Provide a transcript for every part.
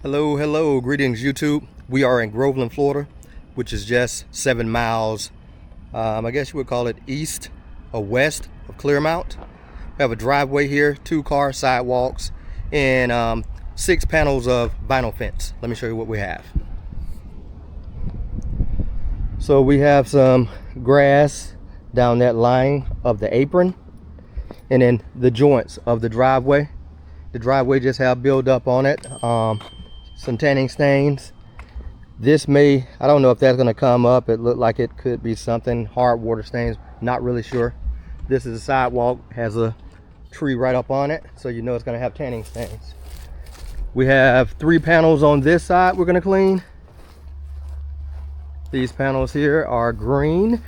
Hello, greetings YouTube. We are in Groveland, Florida, which is just 7 miles, I guess you would call it east or west of Clearmount. We have a driveway here, 2-car sidewalks, and 6 panels of vinyl fence. Let me show you what we have. So we have some grass down that line of the apron, and then the joints of the driveway. The driveway just have build up on it. Some tanning stains. This may, I don't know if that's going to come up. It looked like it could be something, hard water stains, not really sure. This is a sidewalk, has a tree right up on it, so you know it's going to have tanning stains. We have 3 panels on this side we're going to clean. These panels here are green.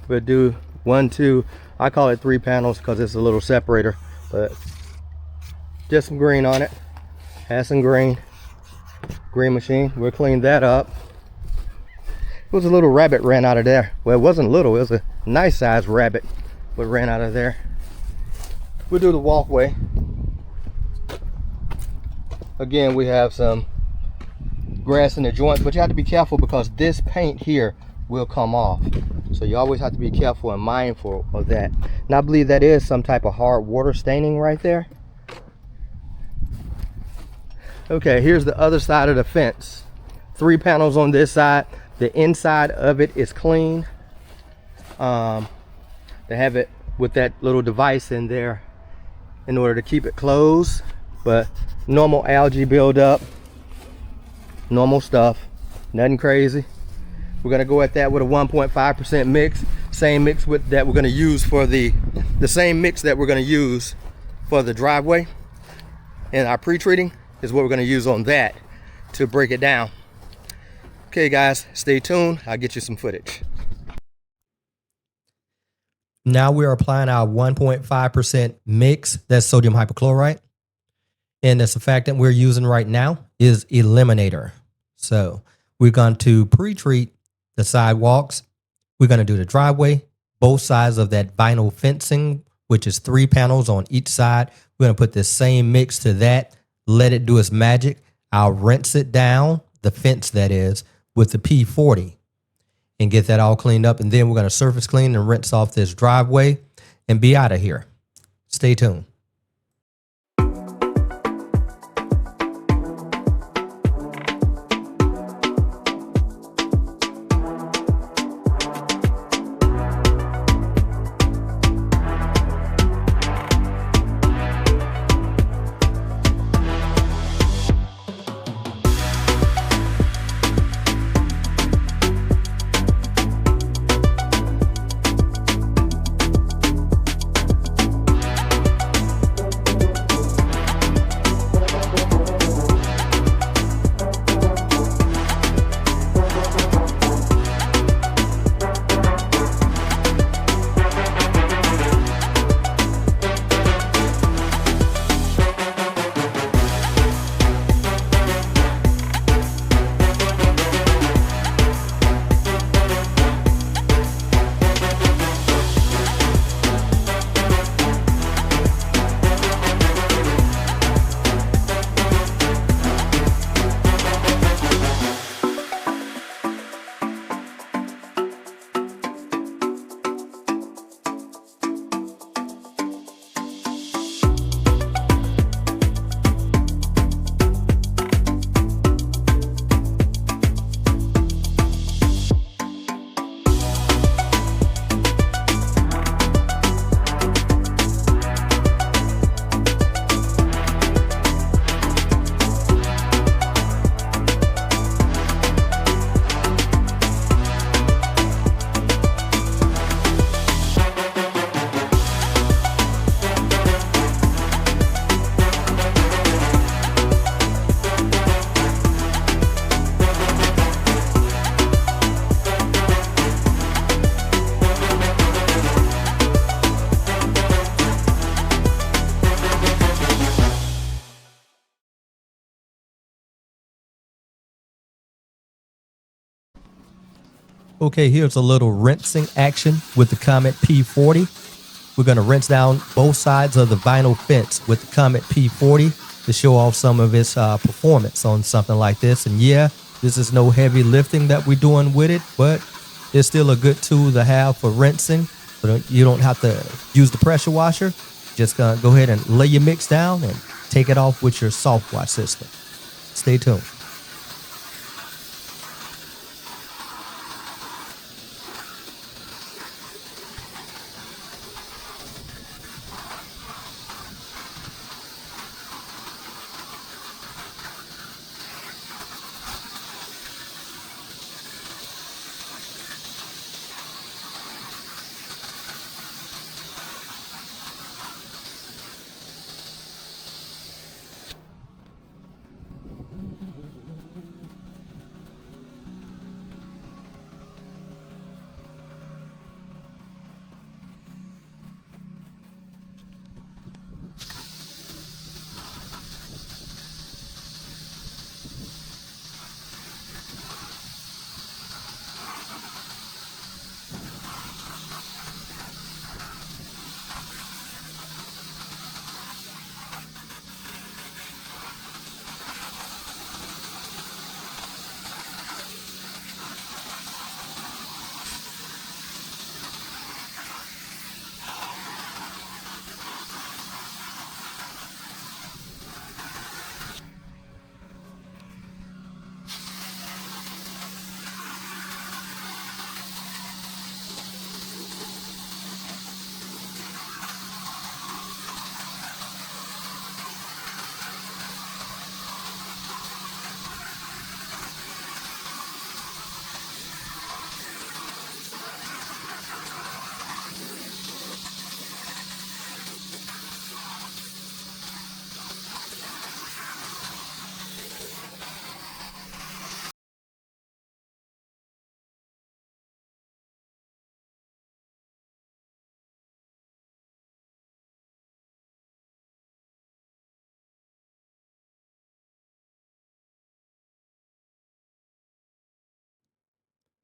We'll do 1, 2, I call it 3 panels because it's a little separator, but just some green on it. Has some green machine. We'll clean that up. It was a little rabbit ran out of there. Well, it wasn't little, it was a nice sized rabbit, but ran out of there. We'll do the walkway. Again, we have some grass in the joints, but you have to be careful because this paint here will come off. So you always have to be careful and mindful of that. And I believe that is some type of hard water staining right there. Okay, here's the other side of the fence. 3 panels on this side. The inside of it is clean. They have it with that little device in there in order to keep it closed. But normal algae buildup, normal stuff, nothing crazy. We're gonna go at that with a 1.5% mix. Same mix with that we're gonna use for the same mix that we're gonna use for the driveway. And our pre-treating is what we're going to use on that to break it down. Okay guys, stay tuned. I'll get you some footage. Now we are applying our 1.5% mix, that's sodium hypochlorite. And the surfactant we're using right now is Eliminator. So we're going to pre-treat the sidewalks. We're going to do the driveway, both sides of that vinyl fencing, which is 3 panels on each side. We're going to put the same mix to that. Let it do its magic. I'll rinse it down, the fence that is, with the P40 and get that all cleaned up. And then we're going to surface clean and rinse off this driveway and be out of here. Stay tuned. Okay, here's a little rinsing action with the Comet P40. We're going to rinse down both sides of the vinyl fence with the Comet P40. to show off some of its performance on something like this. And yeah, this is no heavy lifting that we're doing with it, but it's still a good tool to have for rinsing. So you don't have to use the pressure washer. Just gonna go ahead and lay your mix down and take it off with your soft wash system. Stay tuned.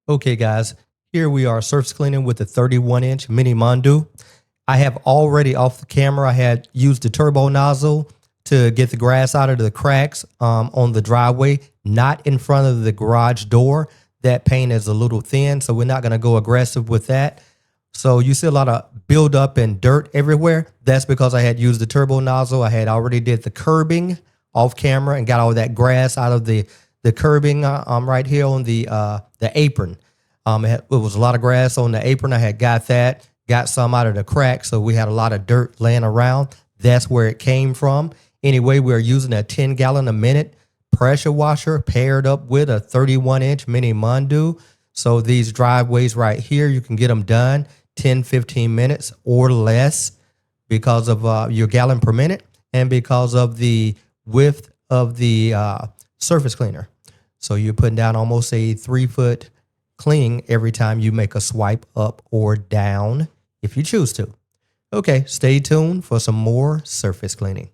Okay, guys, here we are surface cleaning with the 31-inch mini Mondu. I have already off the camera, I had used the turbo nozzle to get the grass out of the cracks on the driveway, not in front of the garage door. That paint is a little thin, so we're not going to go aggressive with that. So you see a lot of buildup and dirt everywhere. That's because I had used the turbo nozzle. I had already did the curbing off camera and got all that grass out of the curbing right here on the apron. It was a lot of grass on the apron. I had got that, got some out of the crack, so we had a lot of dirt laying around. That's where it came from. Anyway, we're using a 10 gallon a minute pressure washer paired up with a 31-inch mini Mondu. So these driveways right here, you can get them done 10, 15 minutes or less because of your gallon per minute and because of the width of the surface cleaner. So you're putting down almost a 3-foot clean every time you make a swipe up or down if you choose to. Okay, stay tuned for some more surface cleaning.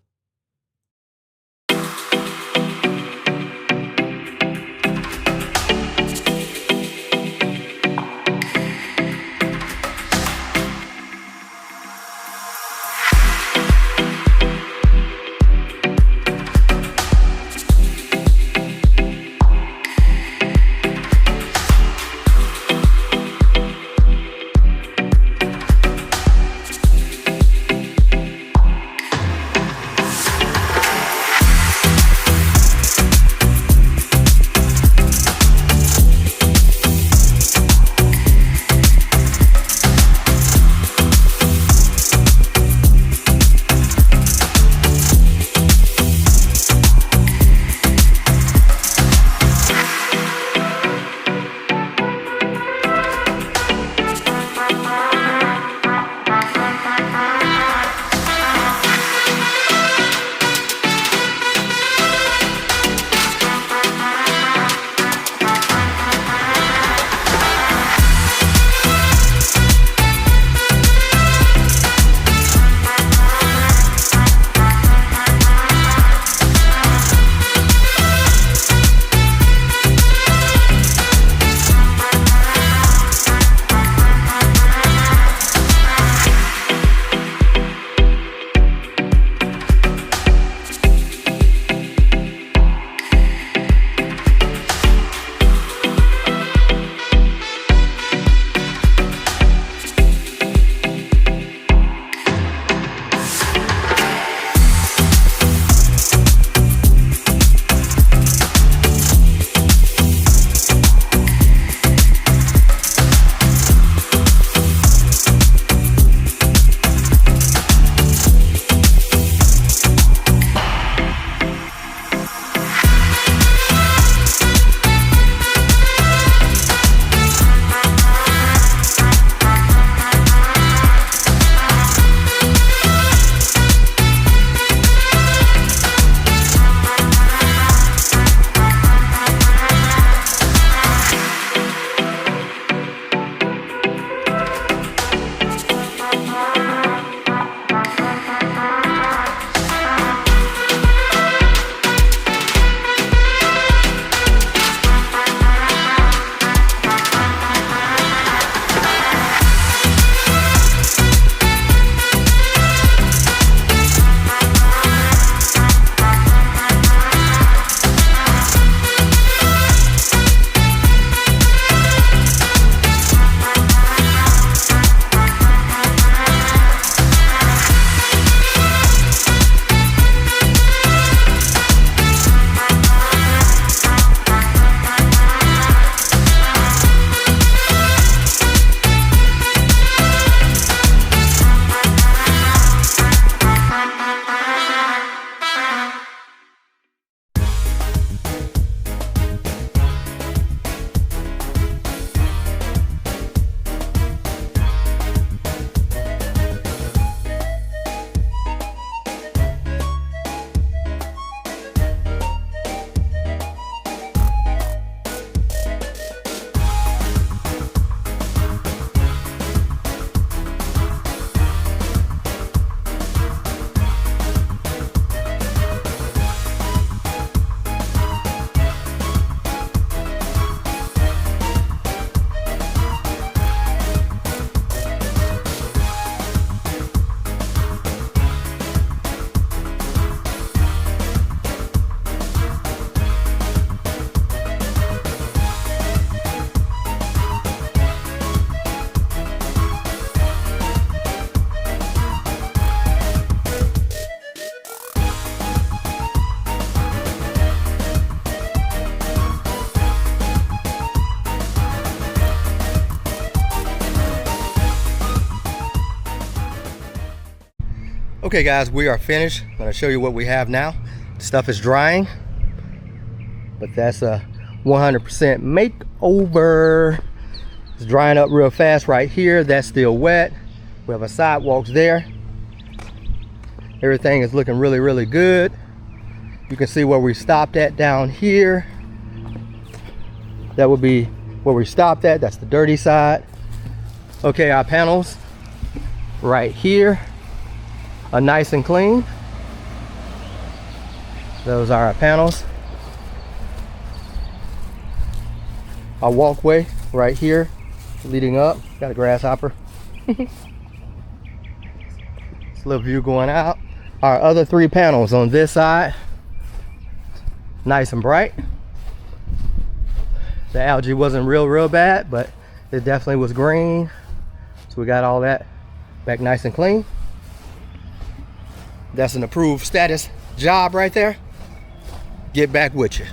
Okay guys, we are finished. I'm gonna show you what we have now. Stuff is drying, but that's a 100% makeover. It's drying up real fast right here. That's still wet. We have a sidewalks there. Everything is looking really, really good. You can see where we stopped at down here. That would be where we stopped at. That's the dirty side. Okay, our panels right here are nice and clean. Those are our panels. Our walkway right here leading up. Got a grasshopper. This little view going out. Our other 3 panels on this side, nice and bright. The algae wasn't real bad, but it definitely was green. So we got all that back nice and clean. That's an approved status job right there. Get back with you.